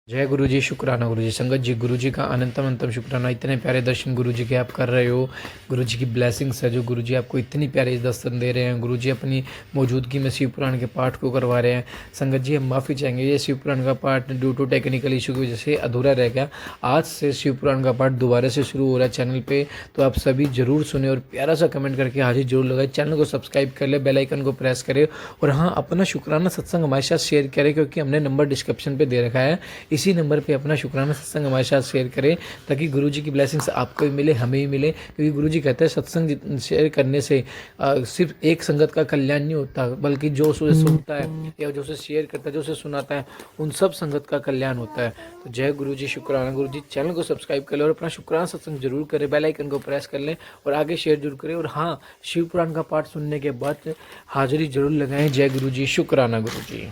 जय गुरु जी, शुक्राना गुरु जी। संगत जी, गुरु जी का अनंतम अंतम शुक्राना। इतने प्यारे दर्शन गुरु जी के आप कर रहे हो। गुरु जी की ब्लेसिंग्स है जो गुरु जी आपको इतनी प्यारे दर्शन दे रहे हैं। गुरु जी अपनी मौजूदगी में शिव पुराण के पाठ को करवा रहे हैं। संगत जी, हम माफ़ी चाहेंगे, ये शिव पुराण का पाठ ड्यू टू टेक्निकल इशू की वजह से अधूरा रह गया। आज से शिव पुराण का पाठ दोबारा से शुरू हो रहा है चैनल पर, तो आप सभी ज़रूर सुने और प्यारा सा कमेंट करके हाजिर जरूर लगाए। चैनल को सब्सक्राइब कर ले, बेल आइकन को प्रेस करें और हाँ, अपना शुक्राना सत्संग हमारे साथ शेयर करें, क्योंकि हमने नंबर डिस्क्रिप्शन पे दे रखा है। इसी नंबर पे अपना शुक्राना सत्संग हमारे साथ शेयर करें, ताकि गुरु जी की ब्लेसिंग्स आपको भी मिले, हमें भी मिले। क्योंकि गुरु जी कहते हैं सत्संग शेयर करने से सिर्फ एक संगत का कल्याण नहीं होता, बल्कि जो उसे सुनता है या जो उसे शेयर करता है, जो उसे सुनाता है, उन सब संगत का कल्याण होता है। तो जय गुरु जी, शुक्राना गुरु जी। चैनल को सब्सक्राइब कर लें और अपना शुक्राना सत्संग जरूर करें, बेल आइकन को प्रेस कर लें और आगे शेयर जरूर करें। और हाँ, शिव पुराण का पाठ सुनने के बाद हाजिरी जरूर लगाएं। जय गुरु जी, शुक्राना गुरु जी।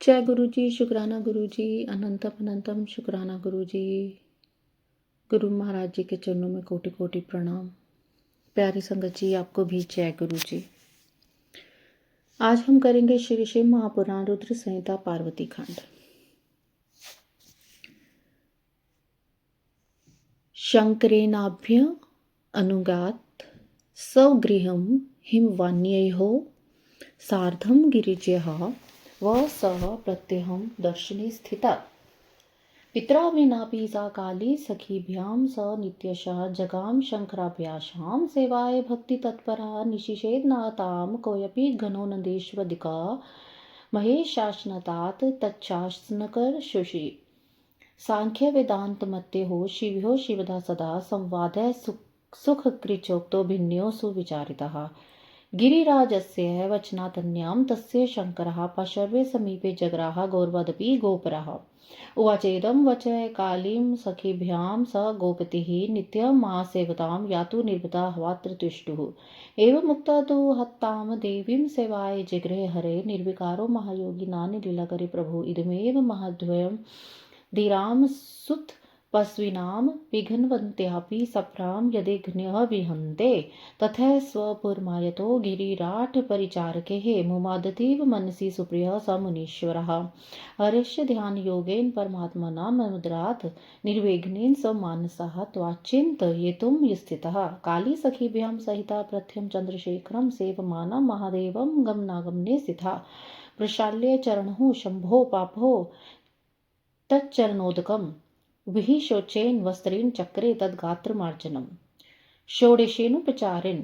जय गुरु जी, शुक्राना गुरु जी, अनंतम अनंतम शुक्राना गुरु जी। गुरु महाराज जी के चरणों में कोटि कोटि प्रणाम। प्यारी संगत जी, आपको भी जय गुरु जी। आज हम करेंगे श्री शिव महापुराण रुद्र संहिता पार्वती खंड। शंकरेनाभ्य अनुगात स्वगृहं हिमवान्यैः सार्धं गिरिजयः व सह प्रत्यहं दर्शने स्थिता। पित्रा विनापि सा काली सखीभ्यां स नित्यशः जगाम शंकराभ्यासां सेवाय भक्ति तत्परा निशिषेदनातां कोऽपि घनो नंदेश्वदिका महेशासनतात् तच्चासनकर शुषि सांख्य वेदांत मत्ते हो शिव्यो शिवदा सदा संवादः सुख कृचोक्तो भिन्यो सुविचारितः। गिरिराजस्य वचनातन्यां तस्य शङ्करः पाशर्वे समीपे जगराः गौरवदपि गोपरः। उवाचेदं वच कालीं सखीभ्यां स गोपतिः नित्यमासेवतां यातु निर्भता हवात्र तिष्ठुः। एवमुक्ता तु हत्तां देवीं सेवाय जिगृहे हरे निर्विकारो महायोगी नानि लीलाकरे प्रभु। इदमेव महद्वयं धीरां सुत पस्विनां विघ्नवन्त्यापि सप्रां यदिघ्नः विहन्ते तथा स्वपुरमायतो गिरिराट्परिचारकैः मुमादतीव मनसि सुप्रियः स मुनीश्वरः। हरेश्य ध्यानयोगेन परमात्मना मुद्रात् निर्विघ्नेन स मानसः त्वाचिन्तयितुं स्थितः। काली सखीभ्यां सहिता प्रथम चन्द्रशेखरं सेवमाना महादेवं गमनागमने स्थिता। प्रशाल्य चरणौ शम्भो पापो तच्चरणोदकं विहिशोचेन वस्त्रेण चक्रे तद्गात्रमार्जनम्। षोडशेनुपचारेण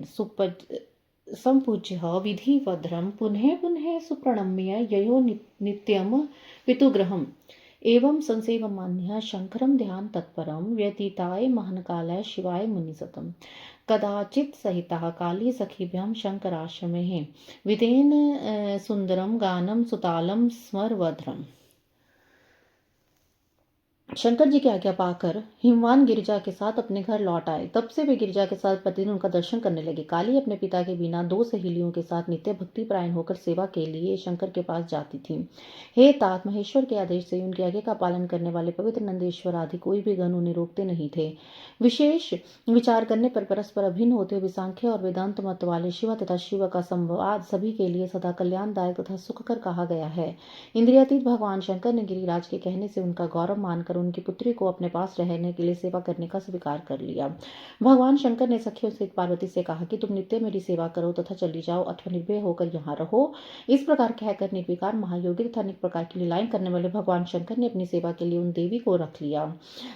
संपूज्य विधिवद्रं पुनः पुनः सुप्रणम्य ययो नित्यं पितुगृहम्। एवं संसेवमान्यः शङ्करं ध्यान तत्परं व्यतीताय महानकालाय शिवाय मुनिसतम्। कदाचित् सहिताः काली सखीभ्यां शङ्कराश्रमे वितेन सुन्दरं गानं सुतालं स्मरवध्रम्। शंकर जी की आज्ञा पाकर हिमवान गिरिजा के साथ अपने घर लौट आए। तब से वे गिरिजा के साथ प्रतिदिन उनका दर्शन करने लगे। काली अपने पिता के बिना दो सहेलियों के साथ नित्य भक्ति परायण होकर सेवा के लिए शंकर के पास जाती थी। हे तात, महेश्वर के आदेश से उनकी आज्ञा का पालन करने वाले पवित्र नंदेश्वर आदि कोई भी गण उन्हें रोकते नहीं थे। विशेष विचार करने पर परस्पर अभिन्न होते हुए सांख्य और वेदांत मत वाले शिव तथा शिव का संवाद सभी के लिए सदा कल्याणदायक तथा सुखकर कहा गया है। इंद्रियातीत भगवान शंकर ने गिरिराज के कहने से उनका गौरव मानकर उनकी पुत्री को अपने पास रहने के लिए सेवा करने का स्वीकार कर लिया। भगवान शंकर ने सखियों सहित पार्वती से कहा कि तुम नित्य मेरी सेवा करो तथा चली जाओ अथवा निर्भय होकर यहाँ रहो। इस प्रकार कहकर निर्विकार महायोगी तथा अनेक प्रकार की लीलाएं करने वाले भगवान शंकर ने अपनी सेवा के लिए उन देवी को रख लिया।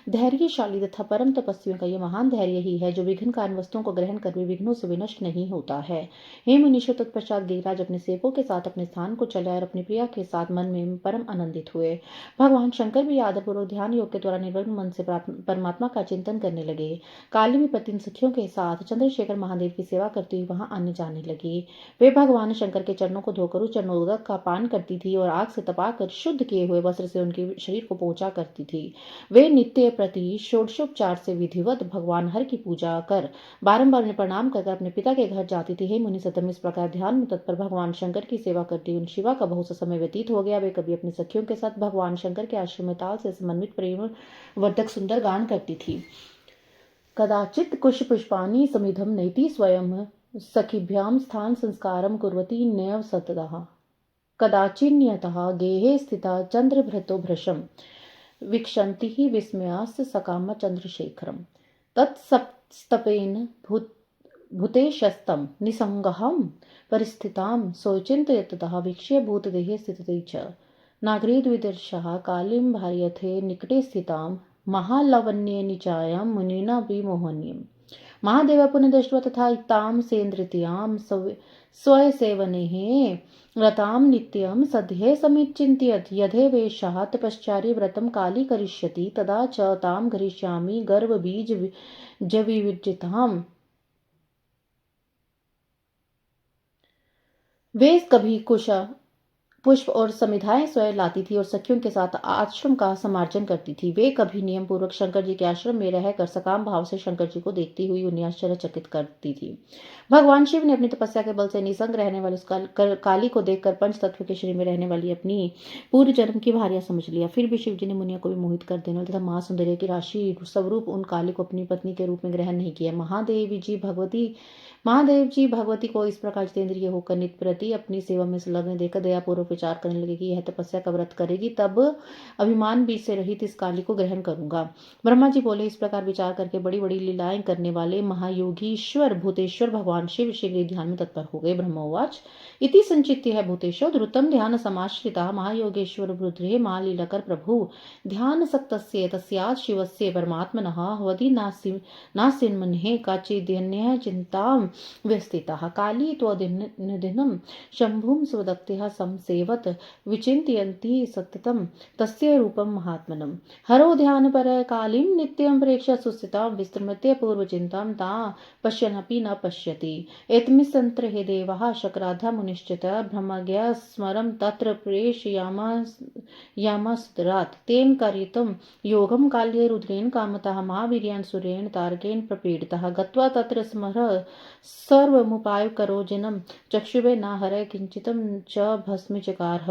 धैर्यशाली तथा परम तपस्वियों का यह महान धैर्य ही है जो विघ्न कारण वस्तुओं को ग्रहण कर भी विघ्नों से विनष्ट नहीं होता है। हे मुनीश्वर, तत्पश्चात गिरिराज अपने सेवकों के साथ अपने स्थान को चले और अपनी प्रिया के साथ मन में परम आनंदित हुए। भगवान शंकर भी आदरपूर्वक ध्यान योग के द्वारा निर्मल मन से परमात्मा का चिंतन करने लगे। काली भी प्रतिदिन सखियों के साथ चंद्रशेखर महादेव की सेवा करती हुई वहां आने जाने लगी। वे भगवान शंकर के चरणों को धोकर उस चरणोदक का पान करती थी और आग से तपाकर शुद्ध किए हुए वस्त्र से उनके शरीर को पोंछा करती थी। वे नित्य प्रति षोडशोपचार से विधिवत भगवान हर की पूजा कर बारंबार उन्हें प्रणाम कर अपने पिता के घर जाती थी। हे मुनि सतम, इस प्रकार ध्यान में तत्पर भगवान शंकर की सेवा करती उन शिवा का बहुत सा समय व्यतीत हो गया। वे कभी अपनी सखियों के साथ भगवान शंकर के आश्रम में ताल से समन्वित प्रेम वर्धक सुंदर गान करती थी। कदाचित् कुश पुष्पाणि समिधं नैति स्वयं सखीभ्यां स्थान संस्कारं कुर्वती नैव सततः। कदाचिन्यतः गेहे स्थिता चन्द्रभृतो भृशं वीक्षन्ति हि विस्मयास्य सकाम चन्द्रशेखरम् तत्स्तपेन भूतेशस्तं निसङ्गहं परिस्थितां सोऽचिन्तयतः वीक्ष्य भूतदेहे स्थिते च नागरीद्विदर्शः कालीं भार्यथे निकटे स्थितां महालवण्यनिचायां मुनिना विमोहनीम् महादेव पुनः दृष्ट्वा तथा तां सेन्द्रित्यां स्वयसेवनेः रतां नित्यं सद्ये समीचिन्तयत् यथेवेषः तपश्चारी व्रतं काली करिष्यति तदा च तां करिष्यामि गर्भबीजविविजिताम्। वे कभी कुश पुष्प और समिधाएं स्वयं लाती थी और सखियों के साथ आश्रम का समार्जन करती थी। वे कभी नियम पूर्वक शंकर जी के आश्रम में रहकर सकाम भाव से शंकर जी को देखती हुई उन्हें आश्चर्यचकित करती थी। भगवान शिव ने अपनी तपस्या के बल से निसंग रहने वाली उस काली को देखकर पंच तत्व के शरीर में रहने वाली अपनी पूर्व जन्म की भार्या समझ लिया। फिर भी शिव जी ने मुनिया को भी मोहित कर देने तथा मां सुंदरी की राशि स्वरूप उन काली को अपनी पत्नी के रूप में ग्रहण नहीं किया। महादेव जी भगवती को इस प्रकार जितेंद्रिय होकर नित्य प्रति अपनी सेवा में संलग्न देखकर दयापूर्वक विचार करने लगे कि यह तपस्या का व्रत करेगी तब अभिमान बीज से रहित इस काली को ग्रहण करूंगा। ब्रह्मा जी बोले, इस प्रकार विचार करके बड़ी बड़ी लीलाएं करने वाले महायोगीश्वर भूतेश्वर भगवान शिव शीघ्र ध्यान में तत्पर हो गए। ब्रह्मोवाच इति संचित्य है भूतेश्वर द्रुतम ध्यान समाश्रिता महायोगेश्वर रुद्रे महालीलकर प्रभु ध्यान सक्तस्य तस्यात् शिवस्य परमात्मनः हवति नासिन्मन्ये काचिदन्यः चिन्तां व्यस्थिताः काली त्वदिनं शम्भुं स्वदक्त्यः संसेवत विचिन्तयन्ति सततं तस्य रूपं महात्मनं हरो ध्यानपर कालीं नित्यं प्रेक्ष्य सुस्थितां विस्मृत्य पूर्वचिन्तां तां पश्यन्नपि न पश्यति एतमिसन्त्र हे देवाः शक्राधा मुनिश्चित ब्रह्मज्ञा स्मरं तत्र प्रेषयामासुरात् तेन कारितं योगं काल्ये रुद्रेण कामतः महावीर्यान् सुरेण तारकेण प्रपीडितः गत्वा तत्र स्मरः सर्वमुपायकरोजिनं चक्षुषे न हरय किंचितं च भस्मीचकारः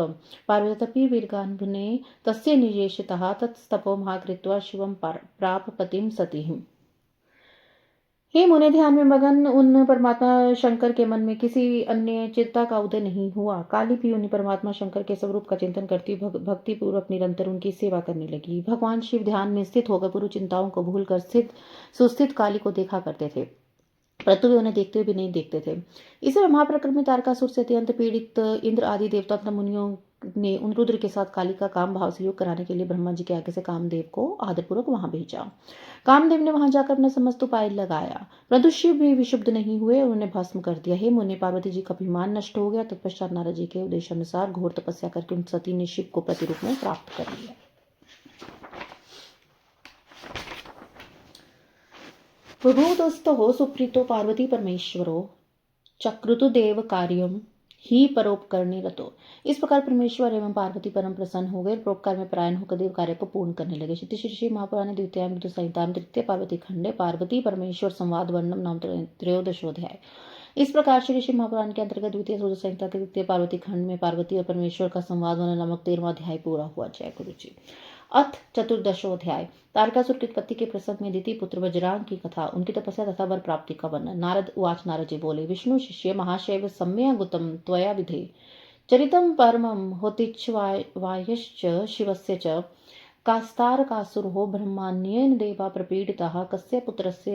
पार्वती वीर्गान्भुने तस्य निजेशितः तत्स्तपो महाकृत्वा शिवं प्राप पतिं सतीः। हे मुने, ध्यान में मगन उन परमात्मा शंकर के मन में किसी अन्य चिंता का उदय नहीं हुआ। काली भी उन्हीं परमात्मा शंकर के स्वरूप का चिंतन करती भक्ति पूर्वक निरंतर उनकी सेवा करने लगी। भगवान शिव ध्यान में स्थित होकर पूर्व चिंताओं को भूलकर सुस्थित काली को देखा करते थे, परंतु वे उन्हें देखते भी नहीं देखते थे। इसे महाप्रक्रमी तारकासुर से अत्यंत पीड़ित इंद्र आदि देवता तथा मुनियों ने उन रुद्र के साथ काली का काम भाव से योग कराने के लिए ब्रह्मा जी के आगे से कामदेव को आदरपूर्वक वहां भेजा। कामदेव ने वहां जाकर अपना समस्त उपाय लगाया, परंतु शिव भी विशुद्ध नहीं हुए, उन्हें भस्म कर दिया। हे मुनि, पार्वती जी का अभिमान नष्ट हो गया। तत्पश्चात नारद जी के उद्देशानुसार घोर तपस्या करके उन सती ने शिव को प्रतिरूप में प्राप्त कर लिया। प्रभुदस्तो सुप्रीतो पार्वती परमेश्वरो चक्रुतु देव कार्यम ही परोपकरणे रतो। इस प्रकार परमेश्वर एवं पार्वती परम प्रसन्न हो गए, परोपकार में परायण होकर देव कार्य को पूर्ण करने लगे। श्री महापुराण द्वितीय मृत्यु संहिता तृतीय पार्वती खंडे पार्वती परमेश्वर संवाद वर्णम नाम त्रयोदशोध्याय। इस प्रकार श्री महापुराण के अंतर्गत द्वितीय सूर्य संहिता के द्वितीय पार्वती खंड में पार्वती और परमेश्वर का संवाद वर्णन नामक 13वां अध्याय पूरा हुआ। जय गुरु जी। अथ चतुर्दशोध्याय। तारकासुर की उत्पत्ति के प्रसंग में दिति पुत्र वज्रांग की कथा, उनकी तपस्या तथा वर प्राप्ति का वर्णन। नारद उवाच, नारद जी बोले, विष्णु शिष्य महाशैव सम्यगुतम त्वया विधे चरितं परमं होतिच्छ्वायश्च शिवस्य च कास्तारकासुरो ब्रह्माण्येन देवा प्रपीडिताः कस्य पुत्रस्य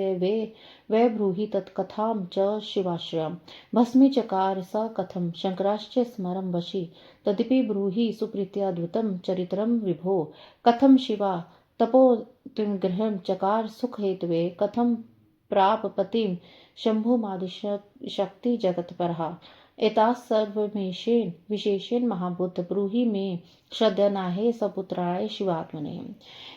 वै ब्रूहि तत्कथां च शिवाश्रयम् भस्मीचकार स कथं शंकराश्च स्मरं वशी तदिपि ब्रूहि सुप्रीत्याद्भुतं चरित्रं विभो कथं शिवा तपोतिग्रहं चकार सुखहेतवे कथं प्राप पतिं शंभुमादिशक्ति जगत्परः एताः सर्वमेषेण विशेषेण महाबुद्ध ब्रूहि मे श्रद्धा नाहे सपुत्राय शिवात्मने।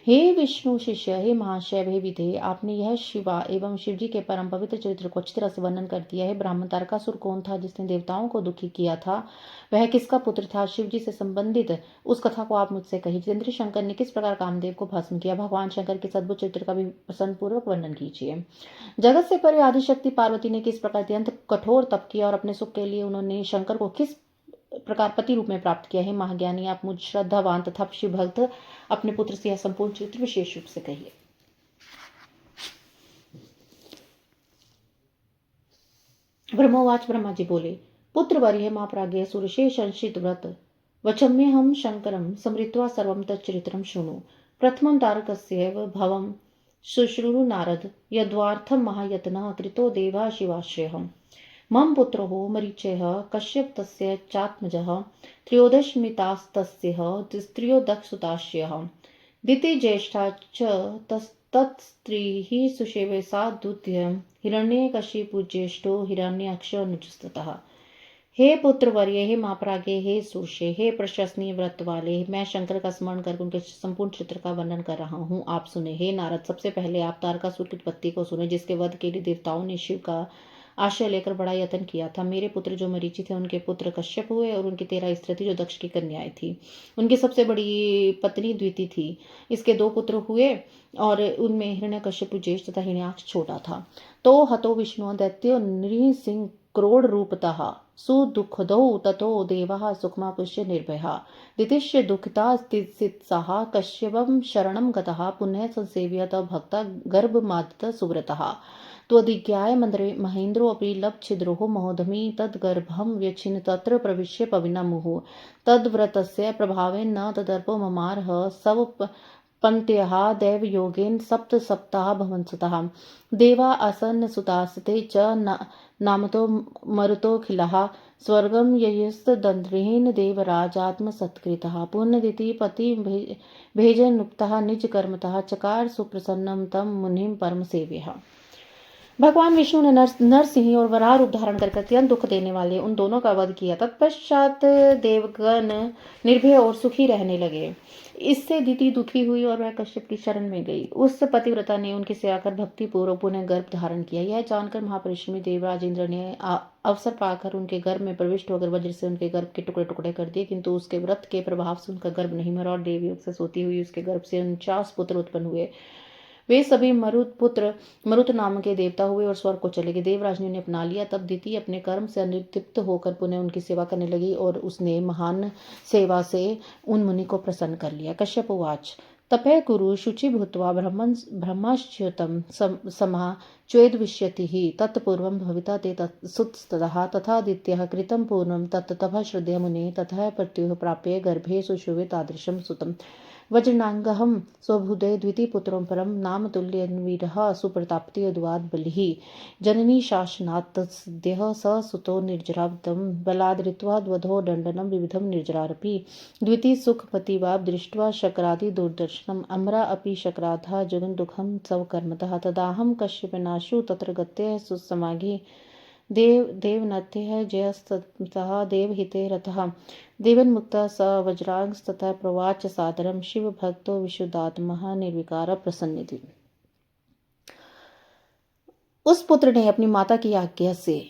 हे विष्णु शिष्य, हे महाशय, हे विधे, आपने यह शिवा एवं शिवजी के परम पवित्र चरित्र को अच्छी तरह से वर्णन कर दिया है। ब्राह्मण तारकासुर कौन था जिसने देवताओं को दुखी किया था, वह किसका पुत्र था, शिवजी से संबंधित उस कथा को आप मुझसे कही। जितेंद्र शंकर ने किस प्रकार कामदेव को भस्म किया, भगवान शंकर के सद्भुत चरित्र का भी प्रसन्न पूर्वक वर्णन कीजिए। जगत से परे आदिशक्ति पार्वती ने किस प्रकार अत्यंत कठोर तप किया और अपने सुख के लिए उन्होंने शंकर को किस प्रकार पति रूप में प्राप्त किया है। महाज्ञानी, आप मुझ श्रद्धावान तथा शिव भक्त अपने पुत्र से यह संपूर्ण चरित्र विशेष रूप से कहिए। ब्रह्मोवाच, ब्रह्मा जी बोले, पुत्रवर्य मां प्राज्ञ सुरशे संशित व्रत वचम्यहं शङ्करं समृत्वा सर्वं तच्चरित्रं शृणु। प्रथमं तारकस्यैव भवं शुश्रूरु नारद यद्वार्थं महायत्नः कृतो देवा शिवाश्रयः। मम पुत्रो मरीचयः कश्यप तस्य चात्मजः त्रयोदशमितास्तस्यः स्त्रियोदक्षसुताश्रयः दितिज्येष्ठा च तत्स्त्रीः सुषेवसा द्वितीयं हिरण्यकशिपुज्येष्ठो हिरण्याक्षनुजस्ततः। हे पुत्रवर्य, हे महाप्राज्ञ, हे सुरशे, हे प्रशंसनीय व्रत वाले, मैं शंकर का स्मरण करके उनके संपूर्ण चित्र का वर्णन कर रहा हूँ, आप सुने। हे नारद, सबसे पहले आप तारकासुर की उत्पत्ति को सुने, जिसके वध के लिए देवताओं ने शिव का आश्रय लेकर बड़ा यत्न किया था। मेरे पुत्र जो मरीचि थे, उनके पुत्र कश्यप हुए और उनकी 13 स्त्री थी जो दक्ष की कन्याएं थी। उनकी सबसे बड़ी पत्नी द्विति थी। इसके 2 पुत्र हुए और उनमें हिरण्यकश्यप ज्येष्ठ तथा हिरण्याक्ष छोटा था। तो हतो विष्णु दैत्यो नृसिंह क्रोड़ रूपतः सुदुःखदौ ततो देवः सुखमा पुष्य निर्भयः दितिश्य दुःखिता स्थितसित्साः कश्यपं शरणं गतः पुनः संसेव्य तव भक्ता गर्भमादितः सुव्रतः त्वदिज्ञाय महेन्द्रोऽपि लब्धछिद्रोः महोदमी तद्गर्भं व्यच्छिन्न तत्र प्रविश्य पविनमुः तद्व्रतस्य प्रभावेन न तदर्पो ममारः सव पन्त्यः दैवयोगेन सप्ताह भवन्तः देवा आसन्नसुतास्ते च नामतो मरुतोऽखिलः स्वर्गं ययस्तदन्त्रेण देवराजात्मसत्कृतः पुण्यदिति पति भेजनुक्तः निजकर्मतः चकार सुप्रसन्नं तं मुनिं परमसेव्यः। भगवान विष्णु ने नरसिंह और वराह रूप धारण करके अत्यंत दुख देने वाले उन दोनों का वध किया। तत्पश्चात देवगण निर्भय और सुखी रहने लगे। इससे दिति दुखी हुई और वह कश्यप की शरण में गई। उस पतिव्रता ने उनकी सेवा कर भक्ति पूर्वक पुनः गर्भ धारण किया। यह जानकर महापरिश्रमी देवराज इंद्र ने अवसर पाकर उनके गर्भ में प्रविष्ट होकर वज्र से उनके गर्भ के टुकड़े टुकड़े कर दिए, किंतु उसके व्रत के प्रभाव से उनका गर्भ नहीं मरा और देवयोग से सोती हुई उसके गर्भ से 49 पुत्र उत्पन्न हुए। वे सभी मरुत नाम के देवता हुए और स्वर्ग को चले गए। देवराज ने उन्हें अपना लिया। तब दिति अपने कर्म से अनुतृप्त होकर पुनः उनकी सेवा करने लगी और उसने महान सेवा से उन मुनि को प्रसन्न कर लिया। कश्यप उवाच तपः कुरु शुचि भूत्वा ब्रह्मश्च्युतं समः चेद्विष्यति हि तत्पूर्वं भविता ते सुतस्ततः तथादित्यः कृतं पूर्णं तत्ततः श्रद्धेय मुने ततः प्रत्युः प्राप्य गर्भे सुषुवे तादृशं सुतम् वज्रनांगहं स्वभुदे द्वितीपुत्रं परं नाम तुल्यन्वीरः सुप्रताप्ति यदुवाद बलिः जननी शासनात् तत्सद्यः स सुतो निर्जराब्दं बलादृत्वा द्वधो दण्डनं विविधं निर्जरारपि द्वितीय सुखपतिवाब दृष्ट्वा शक्रादि दुर्दर्शनम् अम्रा अपि शक्राधः जगन्दुःखं स्वकर्मतः तदाहं कश्यपनाशु तत्र गत्य सुसमागे देवनत्यः जयस्ततः देवहिते रतः देवन्मुक्तः स वज्रांगस्ततः प्रवाच सादरं शिवभक्तो विशुद्धात्मः निर्विकार प्रसन्निधि। उस पुत्र ने अपनी माता की आज्ञा से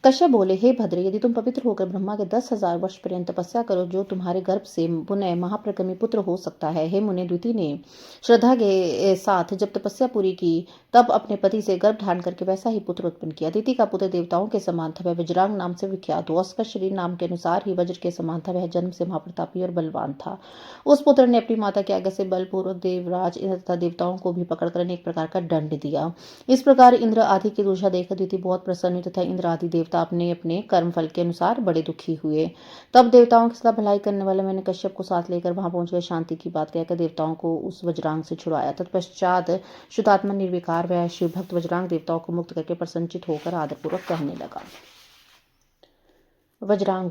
कश्यप बोले, हे भद्र, यदि तुम पवित्र होकर ब्रह्मा के 10,000 वर्ष पर्यंत तपस्या करो जो तुम्हारे गर्भ से पुनः महाप्रक्रमी पुत्र हो सकता है। हे मुने, द्वितीय ने श्रद्धा के साथ जब तपस्या पूरी की तब अपने पति से गर्भ धारण करके वैसा ही पुत्र उत्पन्न किया। द्वितीय का पुत्र देवताओं के समान था, वह वज्रांग नाम से विख्यात हुआ। उसका शरीर नाम के अनुसार ही वज्र के समान था, वह जन्म से महाप्रतापी और बलवान था। उस पुत्र ने अपनी माता की आज्ञा से बलपूर्वक देवराज इंद्र तथा देवताओं को भी पकड़कर अनेक प्रकार का दंड दिया। इस प्रकार इंद्र आदि की दूषा देखकर द्वितीय बहुत प्रसन्न हुई तथा इंद्र आदि देवता अपने अपने कर्म फल के अनुसार बड़े दुखी हुए। तब देवताओं के सदा भलाई करने वाले मैंने कश्यप को साथ लेकर वहां पहुंचकर शांति की बात कहकर देवताओं को उस वज्रांग से छुड़ाया। तत्पश्चात शुद्धात्मा निर्विकार वह शिव भक्त वज्रांग देवताओं को मुक्त करके प्रसन्नचित होकर आदरपूर्वक कहने लगा। वज्रांग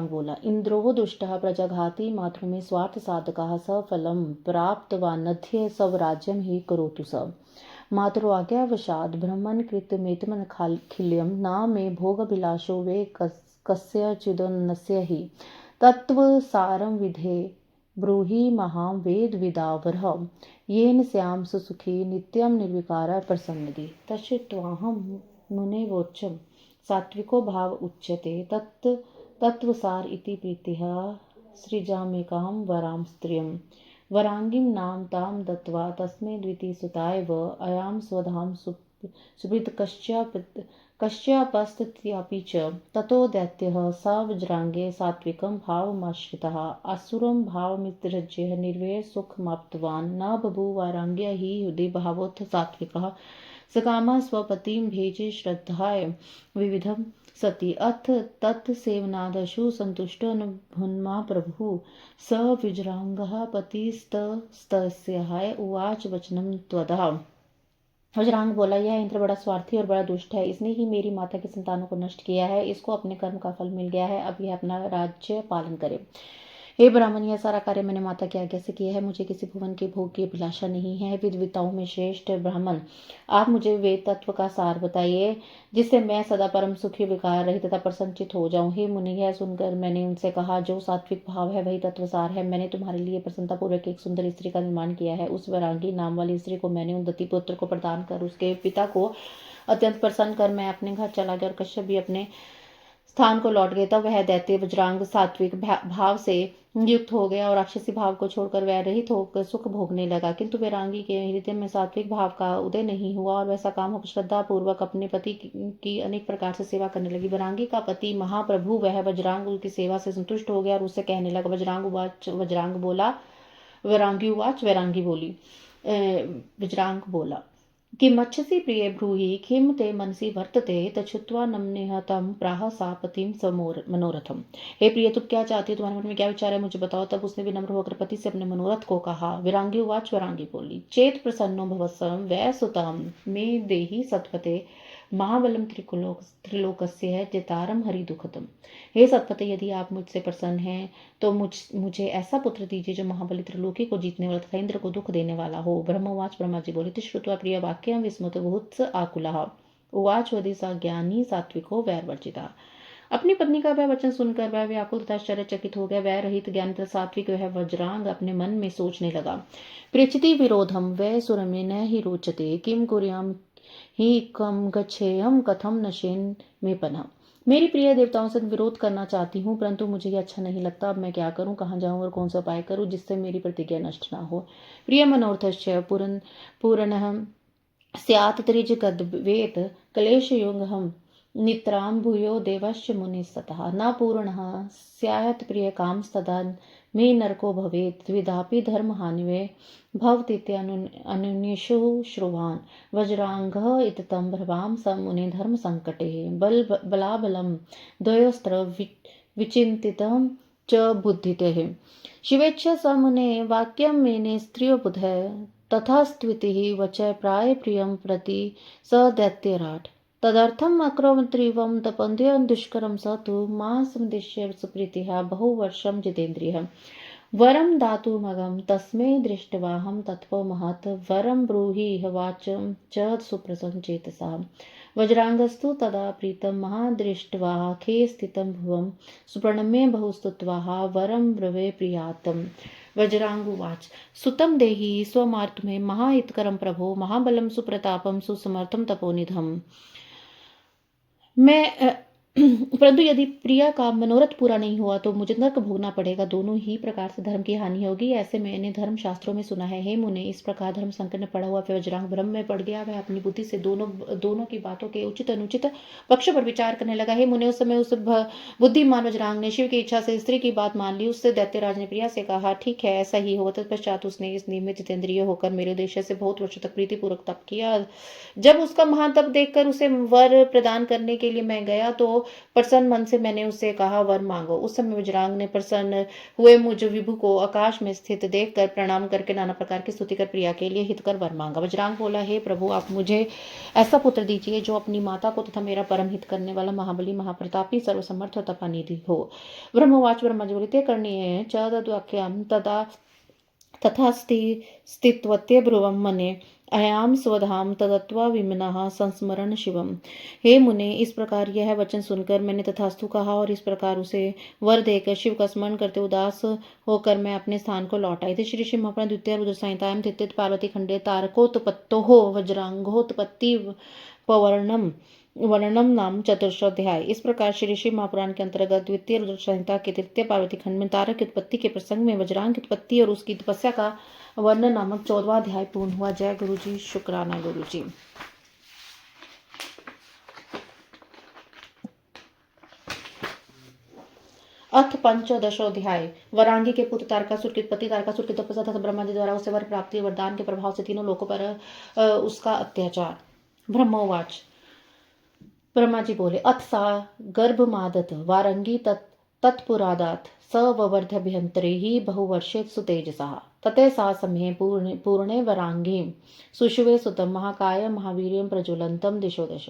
बोला, इंद्रो दुष्टः प्रजघाति मातृ में स्वार्थ साधकः सफलम प्राप्तवानध्य स्वराज्यम ही करोतु स मातुराज्ञावशात् ब्रह्मन् कृतमेतमन खिल्यम न मे भोगभिलाषो वे कस्यचिदन्नस्य हि तत्त्वसारं विधे ब्रूहि महां वेदविदावरः येन स्याम सुसुखी नित्यं निर्विकारः प्रसन्नति। तच्छ्रुत्वाहं मुने वोच्यं सात्विको भाव उच्यते तत्त्वसार इति प्रीतिः सृजाम्येकां वरां स्त्रियम् वरांगीं नाम ताम दत्त्वा तस्मै द्वितीयसुताय व अयां स्वधाम सुहृत् कश्यापस्तथ्यापि च ततो दैत्यः स वज्रांगे सात्विकं भावमाश्रितः असुरं भावमित्यज्य निर्वय सुखमाप्तवान् न बभूव वरांग्य हि हृदि भावोऽथ सात्विकः सकामा स्वपतिं भेजे श्रद्धाय विविधम सति अथ तत्सेवनादशु सन्तुष्टोऽनुभुन्मा प्रभुः स विजृङ्गः पतिस्तस्याय उवाच वचनं त्वदा। वज्रांग बोला, यह इंद्र बड़ा स्वार्थी और बड़ा दुष्ट है। इसने ही मेरी माता की संतानों को नष्ट किया है। इसको अपने कर्म का फल मिल गया है। अब यह अपना राज्य पालन करे। हे ब्राह्मण, यह सारा कार्य मैंने माता की आज्ञा से किया है। मुझे किसी भुवन के भोग की अभिलाषा नहीं है। विद्विताओं में श्रेष्ठ ब्राह्मण, आप मुझे वेद तत्व का सार बताइए, जिससे मैं सदा परम सुखी, विकार रहित तथा प्रसन्नचित हो जाऊं। हे मुनि, यह सुनकर मैंने उनसे कहा, जो सात्विक भाव है वही तत्व सार है। मैंने तुम्हारे लिए प्रसन्नतापूर्वक एक सुंदर स्त्री का निर्माण किया है। उस वैरागी नाम वाली स्त्री को मैंने उन दत्ती पुत्र को प्रदान कर उसके पिता को अत्यंत प्रसन्न कर मैं अपने घर चला गया और कश्यप भी अपने स्थान को लौट गए। तब वह दैत्य वज्रांग सात्विक भाव से युक्त हो गया और राक्षसी भाव को छोड़कर वह रहित होकर सुख भोगने लगा। किंतु वैरागी के हृदय में सात्विक भाव का उदय नहीं हुआ और वैसा काम श्रद्धा पूर्वक अपने पति की अनेक प्रकार से सेवा करने लगी। वैरागी का पति महाप्रभु वह वज्रांग की सेवा से संतुष्ट हो गया और उससे कहने लगा। वज्रांग बोला, वैरागी उवाच, वज्रांग बोला कि मच्छसी प्रिय ब्रूहि किम ते मनसि वर्तते तछुत्वा नम्नेह तम प्राह सापतिम मनोरथम। हे प्रिय, तुम क्या चाहती हो? तुम्हारे मन में क्या विचार है? मुझे बताओ। तब उसने विनम्र होकर पति से अपने मनोरथ को कहा। विरांगी उवाच, वैरांगी बोली, चेत प्रसन्नो भवस्सम वै सुताम मे देहि सत्पते महाबलम त्रिलोकस्य है जितारम हरि दुखतम। हे सत्पते, यदि आप मुझसे प्रसन्न हैं तो मुझे ऐसा पुत्र दीजिए जो महाबली त्रिलोकी को जीतने वाला तथा इंद्र को दुख देने वाला हो। ब्रह्मवाच, ब्रह्मा जी बोले, श्रुत्वा प्रिय वाक्यम विस्मृत भूत आकुलः उवाच वदि सा ज्ञानी सात्विको वैरवर्जिता। अपनी पत्नी का वह वचन सुनकर वह व्याकुल तथा आश्चर्यचकित हो गया। वह रहित ज्ञान तथा सात्विक वह वज्रांग अपने मन में सोचने लगा, पृच्छति विरोधम वै सुरमे न ही रोचते किम कुर्याम ही कम गच्छेयम कथम नशेन में पना। मेरी प्रिय, देवताओं से विरोध करना चाहती हूँ, परंतु मुझे ये अच्छा नहीं लगता। अब मैं क्या करूं, कहाँ जाऊं और कौन सा उपाय करूं जिससे मेरी प्रतिज्ञा नष्ट ना हो। प्रिय मनोर्थश्च पूर्णः स्यात् त्रिजगद्वेत क्लेशयुगहं नित्रां भूयो देवश्च मुनिस्ततः न पूर्णः स्यात् प्रियकामस्तदा मे नरको भवेत् द्विधापि धर्महानिवे भवतीत्यनुन्येषु श्रुवान् वज्रांगः इततं भ्रवां स मुने धर्मसङ्कटे बलाबलं द्वयोस्त्र विचिन्तितं च बुद्धितेः शिवेच्छा स मुने वाक्यं मेने स्त्रियोबुधः तथा स्त्वितिः वचः प्राय प्रियं प्रति स दैत्यराट तदर्थम अक्रमत्रिवं तपन्त्यं दुष्करं स तु मासमुद्दिश्य सुप्रीतिः बहुवर्षं जितेन्द्रियः वरं दातुमगं तस्मै दृष्ट्वाहं तत्त्वो महत् वरं ब्रूहि वाचं च सुप्रसन्नचेतसा। वज्रांगस्तु तदा प्रीतं महादृष्ट्वा खे स्थितं भुवं सुप्रणम्य बहुस्तुत्वा वरं ब्रवे प्रियातम्। वज्रांगुवाच, सुतं देहि स्वमार्तमे महाहितकरं प्रभो महाबलं सुप्रतापं सुसमर्थं तपोनिधम्। मैं परंतु यदि प्रिया का मनोरथ पूरा नहीं हुआ तो मुझे नरक भोगना पड़ेगा। दोनों ही प्रकार से धर्म की हानि होगी, ऐसे मैंने धर्म शास्त्रों में सुना है। हे मुने, इस प्रकार धर्म संकट में पड़ा हुआ वज्रांग भ्रम में पड़ गया। वह अपनी बुद्धि से दोनों की बातों के उचित अनुचित पक्ष पर विचार करने लगा। हे मुने, उस समय उस बुद्धिमान वज्रांग ने शिव की इच्छा से स्त्री की बात मान ली। उससे दैत्यराज ने प्रिया से कहा, ठीक है, ऐसा ही हो। तत्पश्चात उसने इस नियमित जितेंद्रिय होकर मेरे उद्देश्य से बहुत वर्षों तक प्रीतिपूर्वक तप किया। जब उसका महान तप देखकर उसे वर प्रदान करने के लिए मैं गया तो प्रसन्न मन से मैंने उससे कहा, वर मांगो। उस समय वज्रांग ने प्रसन्न हुए मुझ विभु को आकाश में स्थित देखकर प्रणाम करके नाना प्रकार की स्तुति कर प्रिया के लिए हित कर वर मांगा। वज्रांग बोला, हे प्रभु, आप मुझे ऐसा पुत्र दीजिए जो अपनी माता को तथा मेरा परम हित करने वाला महाबली महाप्रतापी सर्वसमर्थ और तपानिधि हो। ब्रह्मवाच, ब्रह्मा जी बोले, करनीय च तद्वाक्यं तथा स्थितवत्य ब्रुवं मने अयाम स्वधाम तदत्वा विमनः संस्मरण शिवम। हे मुने, इस प्रकार यह वचन सुनकर मैंने तथास्तु कहा और इस प्रकार उसे वर देकर शिव का स्मरण करते उदास होकर मैं अपने स्थान को लौट आई थी। श्री श्री महापुराण द्वितीय रुद्र संहितायां तृतीय पार्वती खंडे तारकोत्पत्तो वज्रांगोत्पत्ति वर्णनम नाम चतुर्थ। इस प्रकार श्री श्री महापुराण के अंतर्गत द्वितीय रुद्र संहिता के तृतीय पार्वती खंड में तारक की उत्पत्ति के प्रसंग में वज्रांग की उत्पत्ति और उसकी तपस्या का वर्णन नामक 14वां अध्याय पूर्ण हुआ। जय गुरु जी, शुक्राना गुरु जी। अथ पंचदशोऽध्याय। वरांगी के पुत्र तारकासुर की उत्पत्ति। तारकासुर की तपस्या तथा ब्रह्मा जी द्वारा उसे वर प्राप्ति वरदान के प्रभाव से तीनों लोकों पर उसका अत्याचार। ब्रह्मोवाच। ब्रह्मा जी बोले, अथ सा गर्भमादत वारंगी तत्पुरादात स ववर्ध्यभ्यंतरे ही बहुवर्षे सुतेजसा तते सा समये पूर्णे वरांगीं सुषुवे सुतं महाकाय महावीर्यं प्रज्वलन्तं दिशो दश।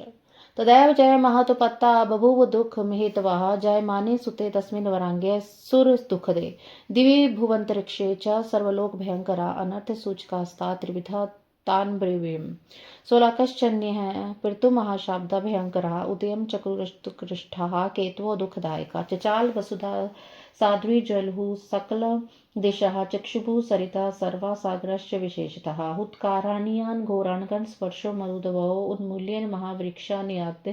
तदैव जय महतोपत्ता बभूव दुख मिहितवः जयमाने सुते तस्मिन् वरांगे सुर दुःखदे दिवि भुवन्तरिक्षे च सर्वलोक भयंकरा अनर्थ सूचकास्ता त्रिविधा तान् ब्रवीमि। सोलाकश्चन्यः पृथुमहाशाब्दा भयंकरः उदयं चक्रुकृष्ठः केतवो दुःखदायका चचाल वसुधा साध्वी जलहुः सकल दिशः चक्षुभुः सरिता सर्वा सागरश्च विशेषतः हुत्काराणीयान् घोरान् स्पर्शो मरुदवो उन्मूल्येन महावृक्षानियात्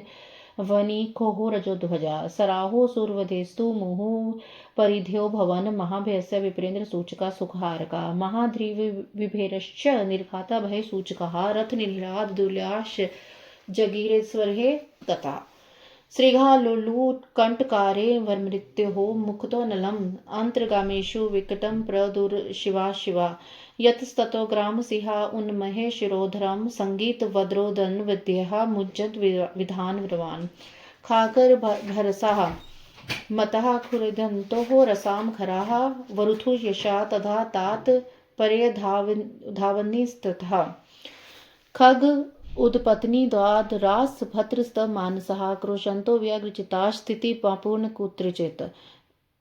वनीकोः रजोध्वजा सराहो सूर्वधेस्तु मुहुः परिध्यो भवन महाभयस्य विप्रेन्द्र सूचका सुखहारका महाद्रिविभेरश्च निर्घाता भय सूचकः रथ निह्लाद दुल्याश जगीरेश्वरे तथा श्रीघालुलूटकंटकारे वर्मृत्योः मुक्तो नलम् अंतर्गामेषु विकटं प्रदुर्शिवा शिवा यतस्ततो ग्रामसिंहा उन्महे शिरोधरं संगीत वद्रोदन विद्यः मुज्जत विधान विद्वान् खाकर भरसाः मतः खुरिदन्तोः रसां खराः वरुथु यशा तथा तात परे धावनीस्तथा खग उदपत्नी द्वाद रास भद्रस्त मानसः क्रोशंतो व्यग्रचिता स्थिति पूर्ण कुत्रचित्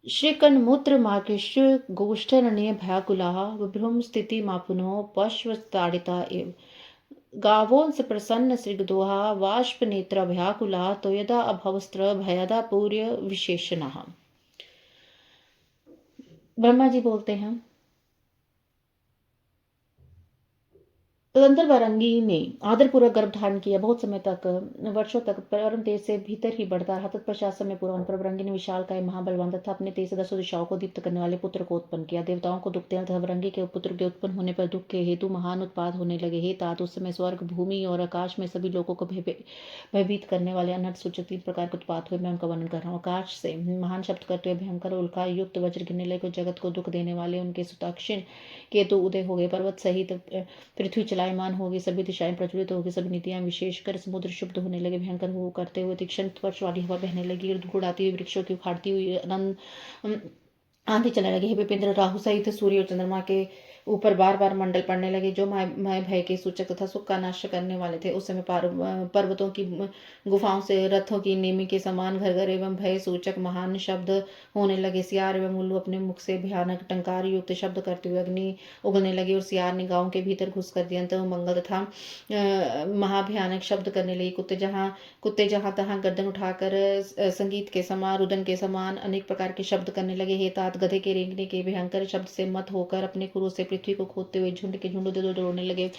श्रीकन्मूत्र मार्गेषु गोष्ठरण्ये भयाकुलाः विभ्रम स्थिति मापुनो पश्वताडिता एव गावोंस प्रसन्न सृगदोहा वाष्प नेत्र भयाकुला तो यदा अभवस्त्र भयदा पूर्य विशेषणः। ब्रह्मा जी बोलते हैं, तदंतर वारंगी ने आदरपूर्वक गर्भ धारण किया। बहुत समय तक वर्षों तक परम तेज से भीतर ही बढ़ता रहा। तत्पश्चात समय पूरा होने पर वारंगी ने विशाल काय महाबलवान तथा अपने तेज से 10 दिशाओं को दीप्त करने वाले पुत्र को उत्पन्न किया। देवताओं को दुख देना तथा वारंगी के पुत्र के उत्पन्न होने पर दुख के हेतु महान उत्पाद होने लगे। हे तात, उस समय स्वर्ग भूमि और आकाश में सभी लोगों को भयभीत करने वाले अनर्थ सूचक 3 प्रकार के उत्पात हुए। मैं उनका वर्णन कर रहा हूँ। आकाश से महान शब्द करते हुए भयंकर उल्का युक्त वज्र गिरने लगे। जगत को दुख देने वाले उनके सुताक्षिण केतु उदय हो गए। पर्वत सहित पृथ्वी चलायमान हो गई। सभी दिशाएं प्रज्वलित हो गई। सभी नीतियां विशेषकर समुद्र शुद्ध होने लगे। भयंकर हो करते हुए तीक्ष्ण स्पर्श वाली हवा बहने लगी और धूल उड़ाती हुई वृक्षों की उखाड़ती हुई आंधी चलने लगी। हे विपिंद्र, राहु सहित सूर्य और चंद्रमा के ऊपर बार बार मंडल पड़ने लगे जो माय भय के सूचक तथा सुख का नाश करने वाले थे। उस समय पर्वतों की गुफाओं से रथों की नेमी के समान घर घर एवं भय सूचक महान शब्द होने लगे। सियार एवं उल्लू अपने मुख से भयानक टंकार युक्त शब्द करते हुए अग्नि उगलने लगी और सियार ने गांव के भीतर घुस कर दिया। मंगल तथा महाभयानक शब्द करने लगी। कुत्ते जहां तहां गर्दन उठाकर संगीत के समान रुदन के समान अनेक प्रकार के शब्द करने लगे। हे तात, गधे के रेंगने के भयंकर शब्द से मत होकर अपने खुरों से पृथ्वी को खोदते हुए झुंड के झुंड उधर उड़ने लगे।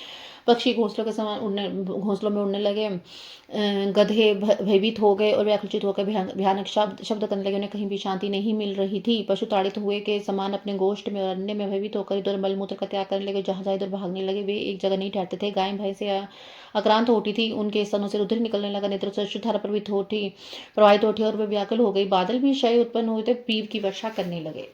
पक्षी घोंसलों के समान घोंसलों में उड़ने लगे। गधे भयभीत हो गए और व्याकुलित होकर भयानक शब्द करने लगे। उन्हें कहीं भी शांति नहीं मिल रही थी। पशु ताड़ित हुए के समान अपने गोष्ठ में और अन्य में भयभीत होकर इधर मलमूत्र का त्याग करने लगे। जहां इधर भागने लगे। वे एक जगह नहीं ठहरते थे। गाय भय से आक्रांत होती थी। उनके स्तनों से रुधिर निकलने लगा। नेत्रों से अश्रुधारा प्रवाहित होती और वे व्याकुल हो गई। बादल भी क्षय उत्पन्न हुए थे। पीव की वर्षा करने लगे।